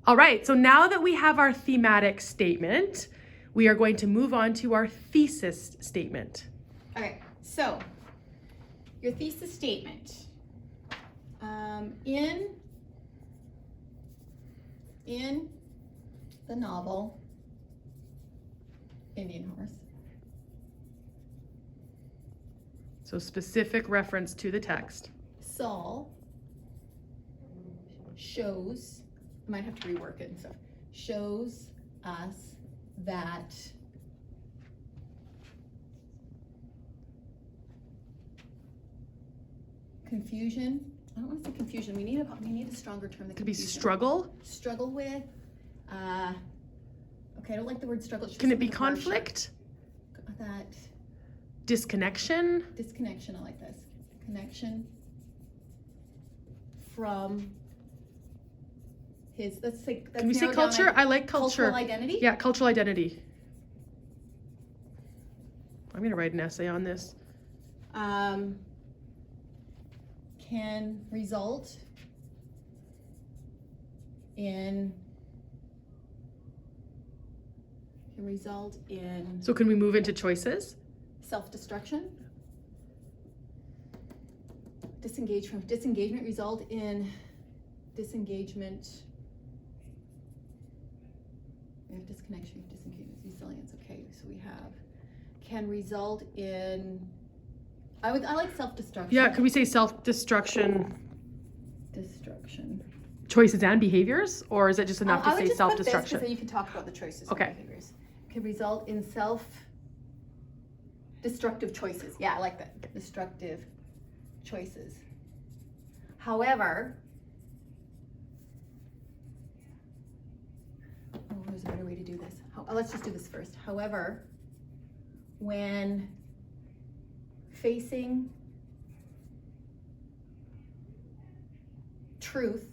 All right, so now that we have our thematic statement, we are going to move on to our thesis statement. Okay, so your thesis statement. In the novel Indian Horse. So specific reference to the text. Saul shows, I might have to rework it and stuff, shows us that confusion, I don't want to say confusion, we need a stronger term than Could be confusion. struggle with, okay, I don't like the word struggle. Can it be conflict? That Disconnection? disconnection, I like this. Connection from his, let's say, Can we say culture? I like culture. Cultural identity? Yeah, cultural identity. I'm gonna write an essay on this. Can result in So can we move into choices? self-destruction, disengagement result in disengagement. We have disconnection, disengagement, resilience. Okay, so we have can result in. I like self-destruction. Yeah, could we say self-destruction? Destruction. Choices and behaviors, or is it just enough to say self-destruction? So you can talk about the choices. Okay. And behaviors. Can result in self-destructive choices. Yeah, I like that. Destructive choices. However, there's a better way to do this. Let's just do this first. However, when facing truth,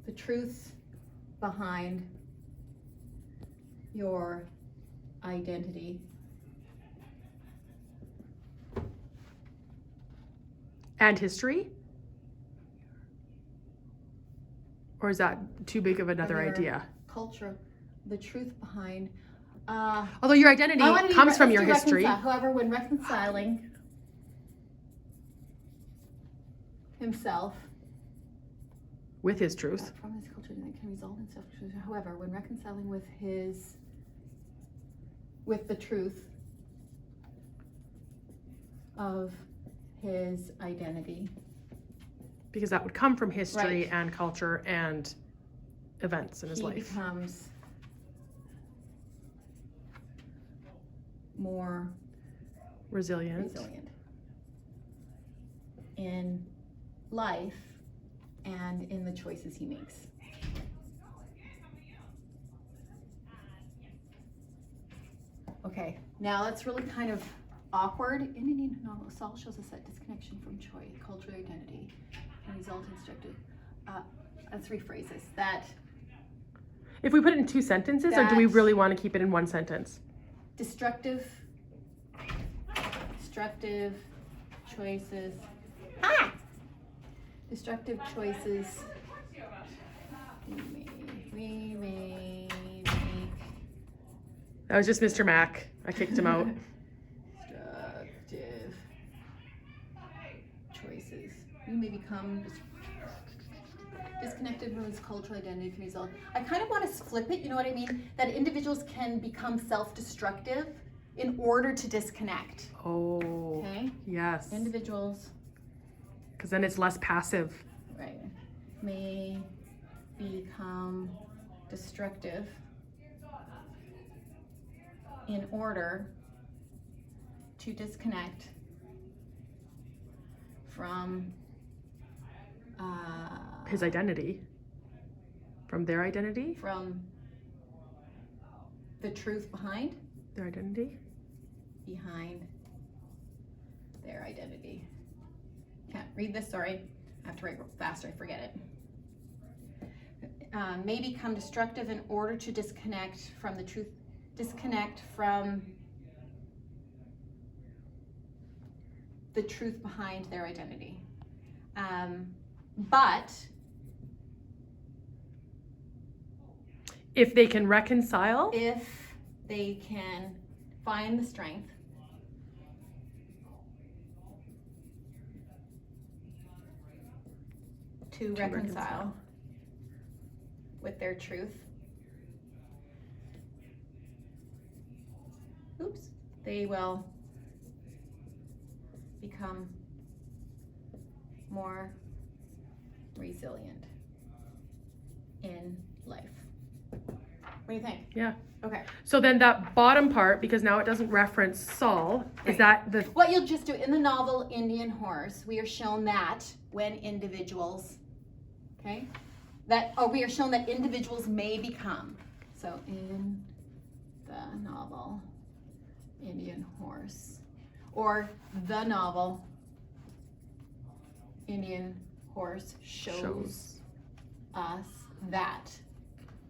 the truth behind your identity, And history? Or is that too big of another your idea? culture, the truth behind. Although your identity comes from your history. However, when reconciling himself With his truth. from his culture, that can result in self-truth. However, when reconciling with the truth of his identity. Because that would come from history Right. and culture and events in his He life. becomes more Resilient. in life and in the choices he makes. Okay, now that's really kind of awkward. In Indian novel, Saul shows us that disconnection from choice, cultural identity, can result in destructive. Let's rephrase this. That If we put it in two sentences, or do we That- really want to keep it in one sentence? destructive choices. Destructive choices. We may make That was just Mr. Mac. I kicked him out. destructive choices. We may become disconnected from his cultural identity can result. I kind of want to flip it, you know what I mean? That individuals can become self-destructive in order to disconnect. Oh, Okay? yes. Individuals, Because then it's less passive. right, may become destructive in order to disconnect from His identity. From their identity? from the truth behind Their identity? their identity. Can't read this, sorry. I have to write faster, I forget it. May become destructive in order to disconnect from the truth, disconnect from the truth behind their identity. But If they can reconcile. If they can find the strength to reconcile with their truth, they will become more resilient in life. What do you think? Yeah. Okay. So then that bottom part, because now it doesn't reference Saul, is that the... What you'll just do in the novel Indian Horse, we are shown that when individuals, okay, we are shown that individuals may become. So in the novel Indian Horse, or the novel Indian Horse shows us that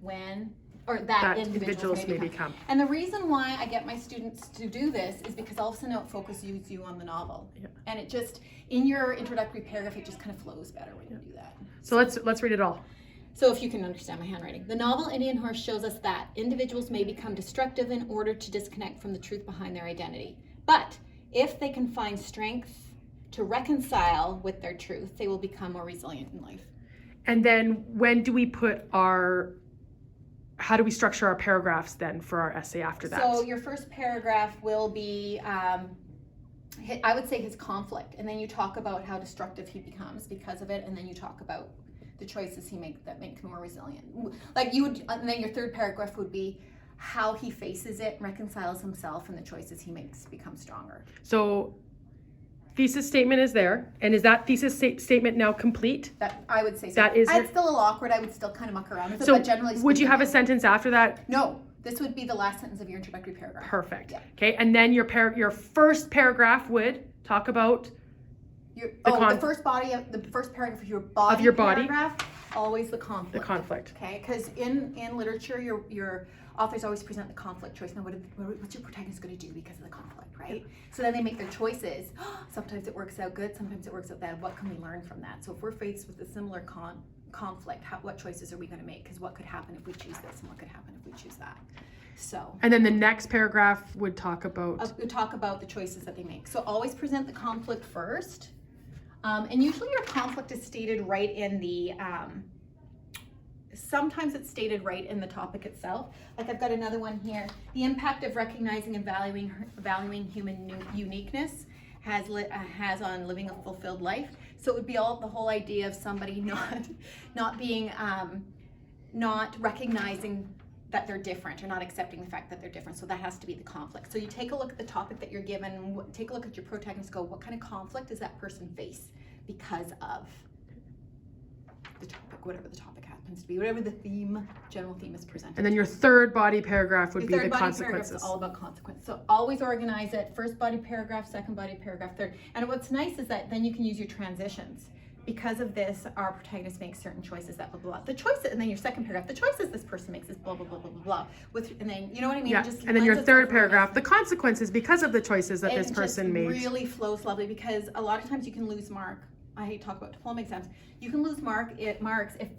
when, or that individuals may become. And the reason why I get my students to do this is because all of a sudden it focuses you on the novel. Yeah. And it just, in your introductory paragraph, it just kind of flows better when you do that. So let's read it all. So if you can understand my handwriting. The novel Indian Horse shows us that individuals may become destructive in order to disconnect from the truth behind their identity. But if they can find strength to reconcile with their truth, they will become more resilient in life. And then when do we put how do we structure our paragraphs then for our essay after that? So your first paragraph will be, I would say his conflict. And then you talk about how destructive he becomes because of it. And then you talk about the choices he makes that make him more resilient. Like you would, and then your third paragraph would be how he faces it, reconciles himself, and the choices he makes become stronger. So thesis statement is there, and is that thesis statement now complete? That I would say so. That is it's still a little awkward. I would still kind of muck around with it, so but generally speaking, would you have a sentence after that? No, this would be the last sentence of your introductory paragraph. Perfect. Yeah. Okay, and then your first paragraph would talk about the first paragraph of your body paragraph, always the conflict. The conflict. Okay, because in literature, your authors always present the conflict choice. Now, what's your protagonist going to do because of the conflict, right? So then they make their choices. Sometimes it works out good, sometimes it works out bad. What can we learn from that? So if we're faced with a similar conflict, what choices are we going to make? Because what could happen if we choose this, and what could happen if we choose that? So. And then the next paragraph would talk about. The choices that they make. So always present the conflict first. And usually your conflict is stated right in the, sometimes it's stated right in the topic itself. Like I've got another one here. The impact of recognizing and valuing human uniqueness has on living a fulfilled life. So it would be the whole idea of somebody not recognizing that they're different or not accepting the fact that they're different. So that has to be the conflict. So you take a look at the topic that you're given, take a look at your protagonist, go, what kind of conflict does that person face because of the topic, whatever the topic happens to be, whatever the general theme is presented. And then your third body paragraph would be the consequences. Is all about consequences. So always organize it, first body paragraph, second body paragraph, third. And what's nice is that then you can use your transitions. Because of this, our protagonist makes certain choices that blah, blah, blah. The choices, and then your second paragraph, the choices this person makes is blah, blah, blah, blah, blah, blah. And then, you know what I mean? Yeah, and then your third paragraph, the consequences because of the choices that this person made. It really flows lovely because a lot of times you can lose mark. I hate to talk about diploma exams. You can lose marks if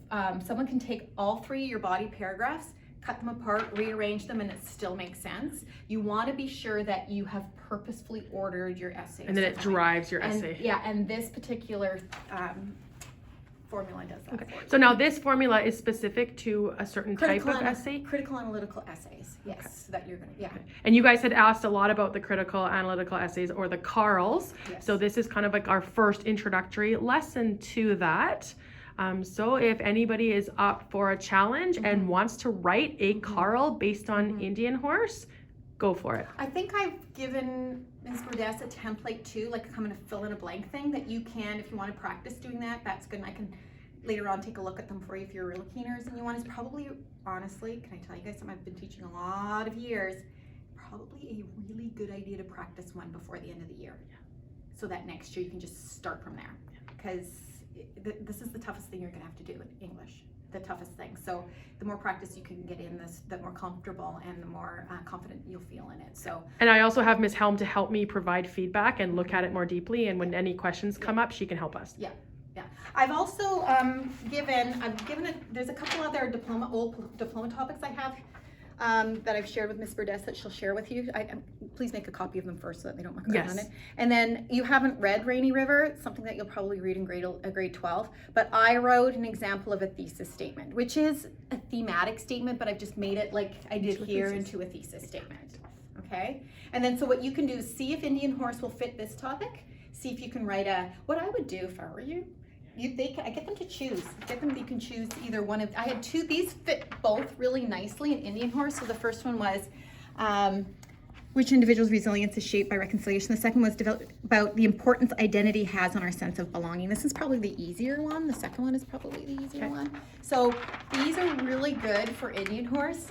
someone can take all three of your body paragraphs, cut them apart, rearrange them, and it still makes sense. You want to be sure that you have purposefully ordered your essay. And then it drives your essay. Yeah, and this particular formula does that. Okay. So now this formula is specific to a certain type of essay? Critical analytical essays, yes. Okay. So that you're going to, yeah. Okay. And you guys had asked a lot about the critical analytical essays or the Carls. Yes. So this is kind of like our first introductory lesson to that. So if anybody is up for a challenge and wants to write a Carl based on Indian Horse, go for it. I think I've given Ms. Burdess a template too, like kind of fill in a blank thing that you can, if you want to practice doing that, that's good. And I can later on take a look at them for you if you're real keeners and you want. Is probably, honestly, can I tell you guys something? I've been teaching a lot of years, probably a really good idea to practice one before the end of the year. So that next year you can just start from there. Because this is the toughest thing you're going to have to do in English, the toughest thing. So the more practice you can get in this, the more comfortable and the more confident you'll feel in it. So. And I also have Ms. Helm to help me provide feedback and look at it more deeply. And when any questions come up, she can help us. Yeah. Yeah, I've also there's a couple other old diploma topics I have that I've shared with Miss Burdess that she'll share with you. Please make a copy of them first so that they don't muck around on it. And then you haven't read Rainy River. It's something that you'll probably read in grade 12. But I wrote an example of a thesis statement, which is a thematic statement, but I've just made it like I did here into a thesis statement. Okay? And then so what you can do is see if Indian horse will fit this topic. See if you can write what I would do if I were you. I get them to choose. You can choose either one of. I had two. These fit both really nicely in Indian horse. So the first one was, which individual's resilience is shaped by reconciliation. The second was about the importance identity has on our sense of belonging. This is probably the easier one. The second one is probably the easier one. So these are really good for Indian horse.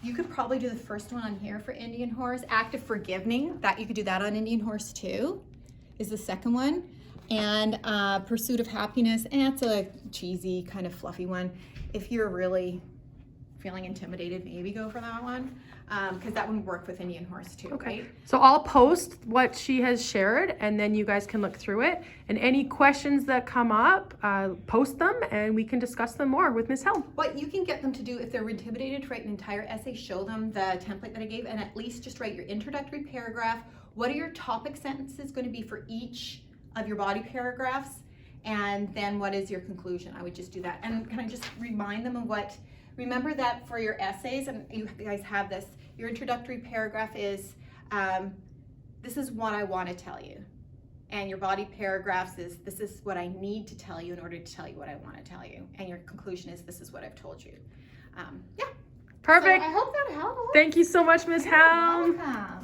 You could probably do the first one on here for Indian horse. Active forgiving, that you could do that on Indian horse too, is the second one. And pursuit of happiness, and it's a cheesy kind of fluffy one. If you're really feeling intimidated, maybe go for that one, because that would work with Indian horse too. Okay. Right? So I'll post what she has shared, and then you guys can look through it. And any questions that come up, post them, and we can discuss them more with Ms. Helm. What you can get them to do if they're intimidated, to write an entire essay, show them the template that I gave, and at least just write your introductory paragraph. What are your topic sentences going to be for each of your body paragraphs, and then what is your conclusion? I would just do that. And can I just remind them of remember that for your essays, and you guys have this, your introductory paragraph is, this is what I want to tell you. And your body paragraphs is, this is what I need to tell you in order to tell you what I want to tell you. And your conclusion is, this is what I've told you. Yeah. Perfect. So I hope that helped. Thank you so much, Ms. Helm. Welcome.